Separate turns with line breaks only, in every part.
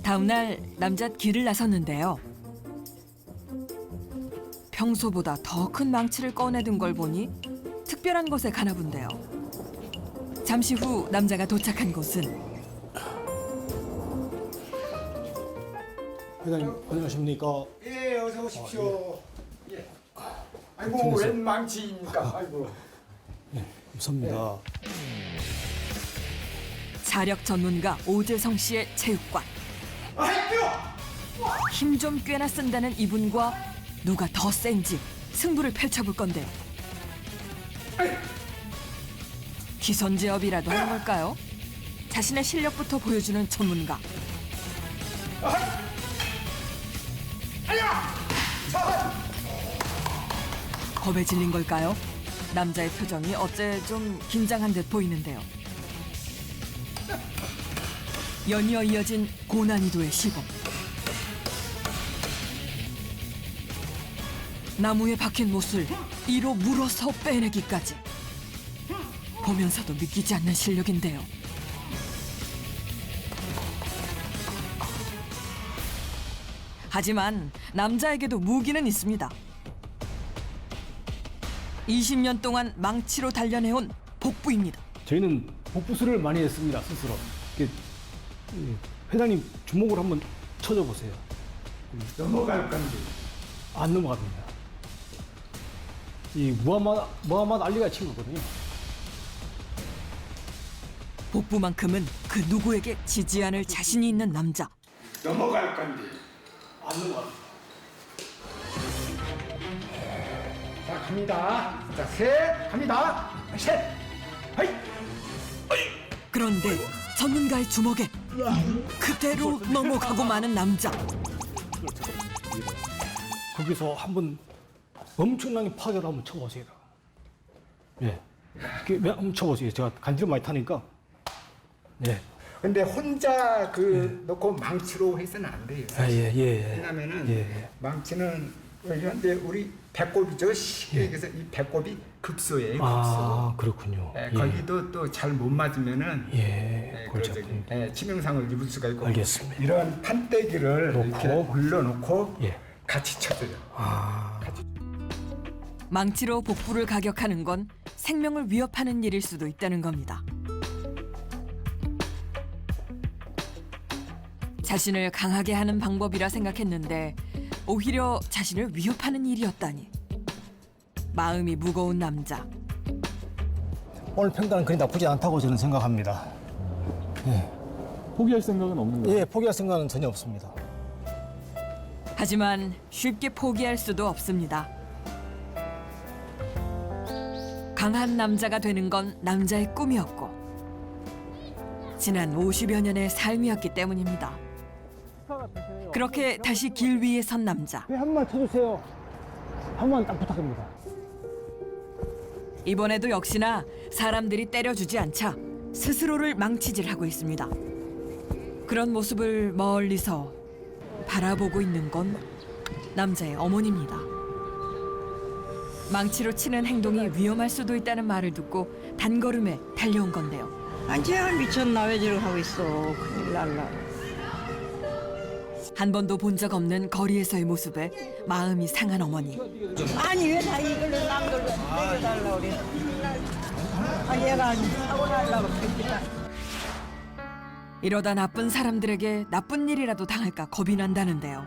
다음 날 남자 길을 나섰는데요. 평소보다 더 큰 망치를 꺼내든 걸 보니 특별한 곳에 가나 본데요. 잠시 후 남자가 도착한 곳은
회장님 안녕하십니까?
예, 어서 오십시오. 예. 아이고, 웬 망치입니까? 아이고.
감사합니다.
자력 전문가 오재성 씨의 체육관. 힘 좀 꽤나 쓴다는 이분과 누가 더 센지 승부를 펼쳐볼 건데요. 기선제압이라도 하는 걸까요? 자신의 실력부터 보여주는 전문가. 겁에 질린 걸까요? 남자의 표정이 어째 좀 긴장한 듯 보이는데요. 연이어 이어진 고난이도의 시범. 나무에 박힌 못을 이로 물어서 빼내기까지. 보면서도 믿기지 않는 실력인데요. 하지만 남자에게도 무기는 있습니다. 20년 동안 망치로 단련해온 복부입니다.
저희는 복부술을 많이 했습니다 스스로. 회장님 주먹을 한번 쳐줘 보세요.
넘어갈 건데.
안 넘어갑니다. 이 무하마드 알리가 친구거든요.
복부만큼은 그 누구에게 지지 않을 자신이 있는 남자.
넘어갈 건데.
안 넘어갑니다.
자, 갑니다. 자, 셋, 갑니다. 셋, 하이.
그런데 전문가의 주먹에 그대로 넘어가고 마는 남자.
거기서 한번 엄청나게 파괴를 한번 쳐보세요. 예, 한번 쳐보세요. 제가 간지를 많이 타니까. 네.
근데 혼자 놓고 망치로 해서는 안 돼요.
예.
왜냐면은
예.
망치는 그런데 우리 배꼽이죠. 쉽게 얘기해서 이 배꼽이 극소예요. 극소.
아 그렇군요.
예, 거기도 또 잘 못 맞으면은
예. 골치
저기,
아픕니다.
치명상을 입을 수가 있고.
알겠습니다.
이런 판때기를 이렇게
놓고.
올려놓고
예.
같이 쳐줘요.
아.
망치로 복부를 가격하는 건 생명을 위협하는 일일 수도 있다는 겁니다. 자신을 강하게 하는 방법이라 생각했는데 오히려 자신을 위협하는 일이었다니. 마음이 무거운 남자.
오늘 평가는 그리 나쁘지 않다고 저는 생각합니다. 예.
포기할 생각은 없는 거예요?
예, 포기할 생각은 전혀 없습니다.
하지만 쉽게 포기할 수도 없습니다. 강한 남자가 되는 건 남자의 꿈이었고 지난 50여 년의 삶이었기 때문입니다. 그렇게 다시 길 위에 선 남자.
한 번 쳐주세요. 한 번 딱 부탁합니다.
이번에도 역시나 사람들이 때려주지 않자 스스로를 망치질하고 있습니다. 그런 모습을 멀리서 바라보고 있는 건 남자의 어머니입니다. 망치로 치는 행동이 위험할 수도 있다는 말을 듣고 단걸음에 달려온 건데요.
아니 쟤 미쳤나 왜 저러고 하고 있어. 큰일 날라.
한 번도 본 적 없는 거리에서의 모습에 마음이 상한 어머니.
아니 왜 다 이걸로 남들로 때려달라고 그래. 아 얘가 사고 날라고 그랬다.
이러다 나쁜 사람들에게 나쁜 일이라도 당할까 겁이 난다는데요.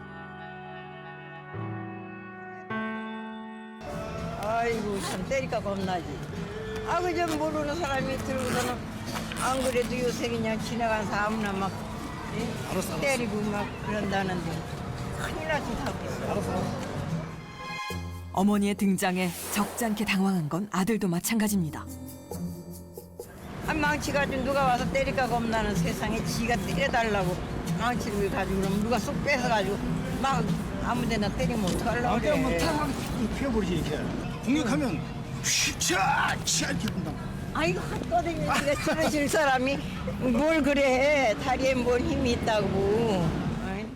아이고 참 때리까 겁나지. 아 그저 모르는 사람이 들고서는 안 그래도 요새 그냥 지나가서 아무나 막 때리고 막 그런다는데 큰일 나지 하고 있어.
어머니의 등장에 적잖게 당황한 건 아들도 마찬가지입니다.
아 망치 가지고 누가 와서 때릴까 겁나는 세상에 지가 때려달라고 망치를 가지고 그러면 누가 쏙 뺏어가지고 막 아무데나 때리면 어떡하려고 그래.
피워버리지 이렇게. 공격하면 휘차 이렇게 한다.
아이고 핫거든요. 네가 치러질 사람이 뭘 그래. 다리에 뭔 힘이 있다고. 아이.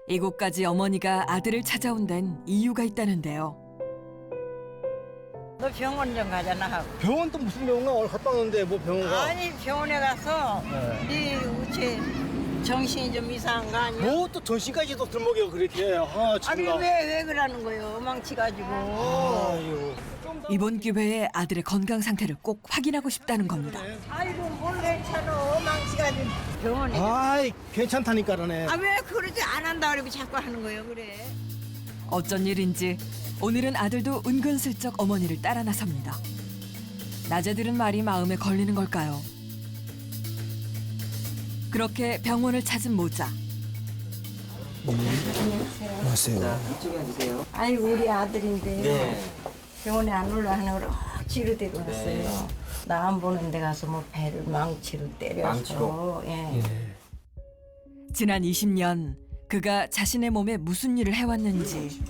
이곳까지 어머니가 아들을 찾아온 데는 이유가 있다는데요.
너 병원 좀 가잖아 하고.
병원 또 무슨 병원 가? 오늘 갔다 왔는데 뭐 병원 가?
아니 병원에 가서 네 우체 정신이 좀 이상한 거 아니야?
뭐또 정신까지도 들먹여 그렇게. 아,
아니
참나.
왜 그러는 거예요? 망치 가지고.
아유.
이번 기회에 아들의 건강 상태를 꼭 확인하고 싶다는 겁니다.
아이고 뭘 괜찮아 망치 가지고 병원에.
아이, 괜찮다니까라네.
아 왜 그러지 안 한다 그러고 자꾸 하는 거예요 그래?
어쩐 일인지 오늘은 아들도 은근슬쩍 어머니를 따라 나섭니다. 낮에 들은 말이 마음에 걸리는 걸까요? 그렇게 병원을 찾은 모자.
안녕하세요.
이쪽에 앉으세요.
아이고 우리 아들인데
네.
병원에 안 올라가는 걸 억지로 데리고 왔어요. 나 안 보는 데 가서 뭐 배를 망치로 때려서.
망치로?
예.
지난 20년 그가 자신의 몸에 무슨 일을 해왔는지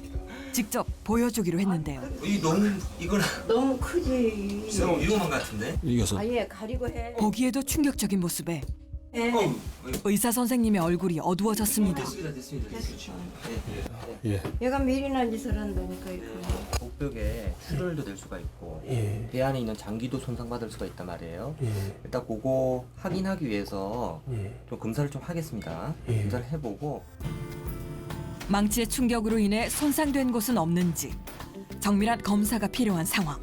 직접 보여주기로 했는데요.
이 너무 이건
너무 크지.
너무 위험한 것 같은데.
이겨서
아예 가리고 해.
보기에도 충격적인 모습에
예.
의사 선생님의 얼굴이 어두워졌습니다.
됐습니다.
예.
얘가 미련한 짓을 한다니까 이거.
복벽에 출혈도 될 수가 있고
예.
배 안에 있는 장기도 손상받을 수가 있단 말이에요.
예.
일단 그거 확인하기 위해서
예.
좀 검사를 좀 하겠습니다.
예.
검사를 해보고
망치의 충격으로 인해 손상된 곳은 없는지 정밀한 검사가 필요한 상황.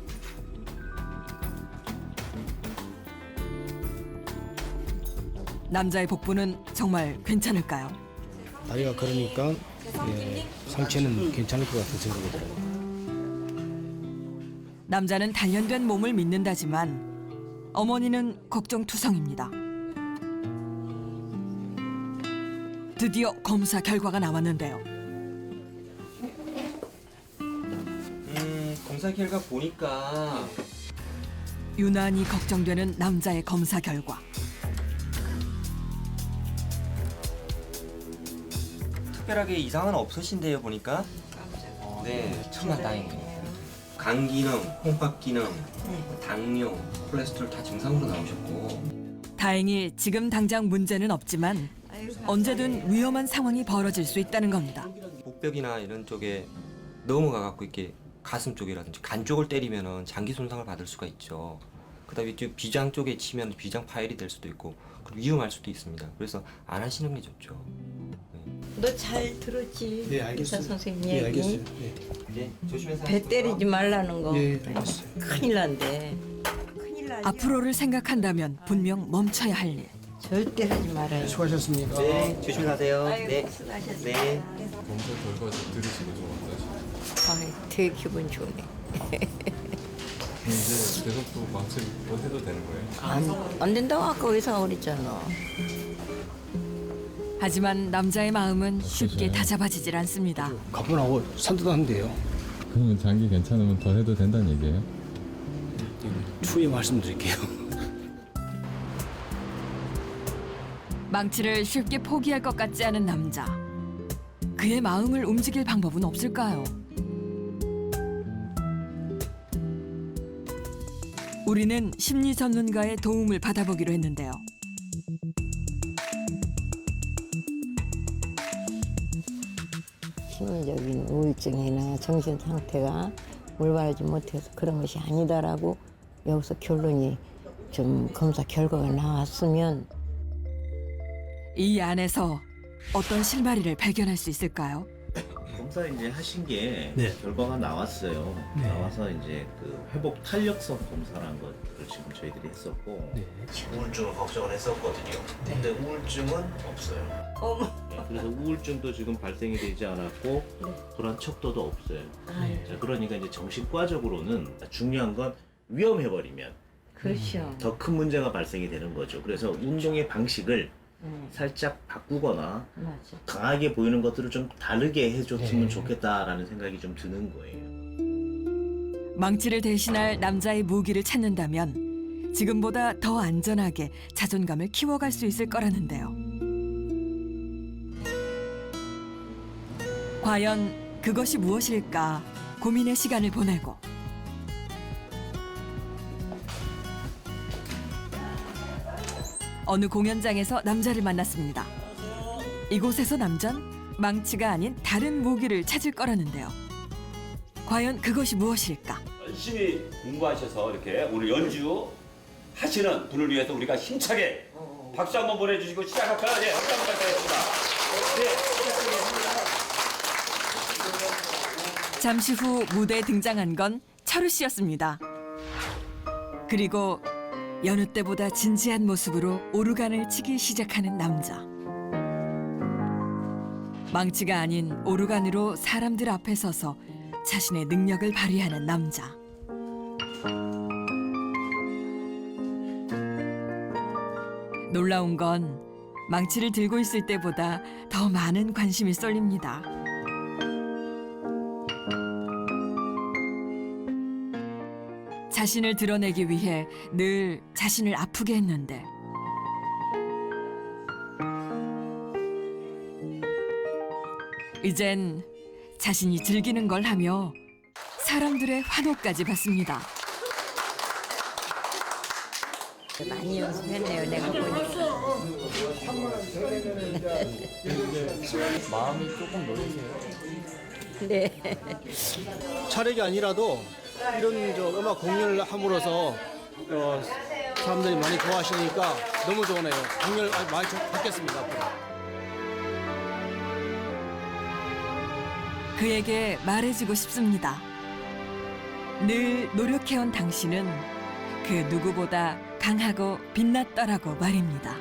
남자의 복부는 정말 괜찮을까요?
다리가 그러니까 예, 상체는 괜찮을 것 같아서 그러더라고요.
남자는 단련된 몸을 믿는다지만 어머니는 걱정투성입니다. 드디어 검사 결과가 나왔는데요.
검사 결과 보니까
유난히 걱정되는 남자의 검사 결과.
특별하게 이상은 없으신데요 보니까. 네, 천만다행이네요. 간 기능, 홍박 기능, 당뇨, 콜레스테롤 다 정상으로 나오셨고.
다행히 지금 당장 문제는 없지만 언제든 위험한 상황이 벌어질 수 있다는 겁니다.
복벽이나 이런 쪽에 넘어가갖고 이렇게 가슴 쪽이라든지 간 쪽을 때리면은 장기 손상을 받을 수가 있죠. 그다음에 이쪽 비장 쪽에 치면 비장 파열이 될 수도 있고 위험할 수도 있습니다. 그래서 안 하시는 게 좋죠.
너 잘 들었지?
네, 알겠어요.
의사 선생님
예,
얘기.
알겠어요. 예.
네, 조심해서
배 때리지 말라는 거.
예, 알겠어요.
큰일 난대. 큰일 나지.
앞으로를 생각한다면 분명 멈춰야 할 일.
절대 하지 말아요.
수고하셨습니다.
네, 조심하세요.
아이고,
네.
수고하셨습니다.
네.
검사 결과 들으시고 좀 어떠세요?
아이, 되게 기분 좋네.
이제 계속 또 망치를 또 해도 되는 거예요?
안 된다고 아까 의사가 그랬잖아.
하지만 남자의 마음은 쉽게 다잡아지질 않습니다.
가뿐하고 산뜻한데요.
그러면 장기 괜찮으면 더 해도 된다는 얘기예요?
추후에 말씀드릴게요.
망치를 쉽게 포기할 것 같지 않은 남자. 그의 마음을 움직일 방법은 없을까요? 우리는 심리 전문가의 도움을 받아보기로 했는데요.
심리적인 우울증이나 정신 상태가 올바르지 못해서 그런 것이 아니다라고 여기서 결론이 좀 검사 결과가 나왔으면
이 안에서 어떤 실마리를 발견할 수 있을까요?
검사 이제 하신 게
네.
결과가 나왔어요.
네.
나와서 이제 그 회복 탄력성 검사라는 것을 지금 저희들이 했었고
네.
우울증을 걱정을 했었거든요. 근데 우울증은 없어요.
어머.
네, 그래서 우울증도 지금 발생이 되지 않았고 불안 척도도 없어요. 자, 그러니까 이제 정신과적으로는 중요한 건 위험해버리면
그렇죠.
더 큰 문제가 발생이 되는 거죠. 그래서 운동의 방식을 살짝 바꾸거나
맞아.
강하게 보이는 것들을 좀 다르게 해줬으면
네.
좋겠다라는 생각이 좀 드는 거예요.
망치를 대신할 남자의 무기를 찾는다면 지금보다 더 안전하게 자존감을 키워갈 수 있을 거라는데요. 과연 그것이 무엇일까 고민의 시간을 보내고 어느 공연장에서 남자를 만났습니다. 이곳에서 남잔 망치가 아닌 다른 무기를 찾을 거라는데요. 과연 그것이 무엇일까?
열심히 공부하셔서 이렇게 오늘 연주 하시는 분을 위해서 우리가 힘차게 박수 한번 보내주시고 시작할까요? 네, 박수 한번 부탁드리겠습니다. 네,
잠시 후 무대에 등장한 건 철우 씨였습니다. 그리고 여느 때보다 진지한 모습으로 오르간을 치기 시작하는 남자. 망치가 아닌 오르간으로 사람들 앞에 서서 자신의 능력을 발휘하는 남자. 놀라운 건 망치를 들고 있을 때보다 더 많은 관심이 쏠립니다. 자신을 드러내기 위해 늘 자신을 아프게 했는데 이젠 자신이 즐기는 걸 하며 사람들의 환호까지 받습니다.
많이 연습했네요. 내가 보니까.
마음이 조금 놀라세요.
네.
차력이 아니라도 이런 저 음악 공연을 함으로써 사람들이 많이 좋아하시니까 너무 좋으네요. 공연을 많이 받겠습니다. 앞으로.
그에게 말해주고 싶습니다. 늘 노력해온 당신은 그 누구보다 강하고 빛났더라고 말입니다.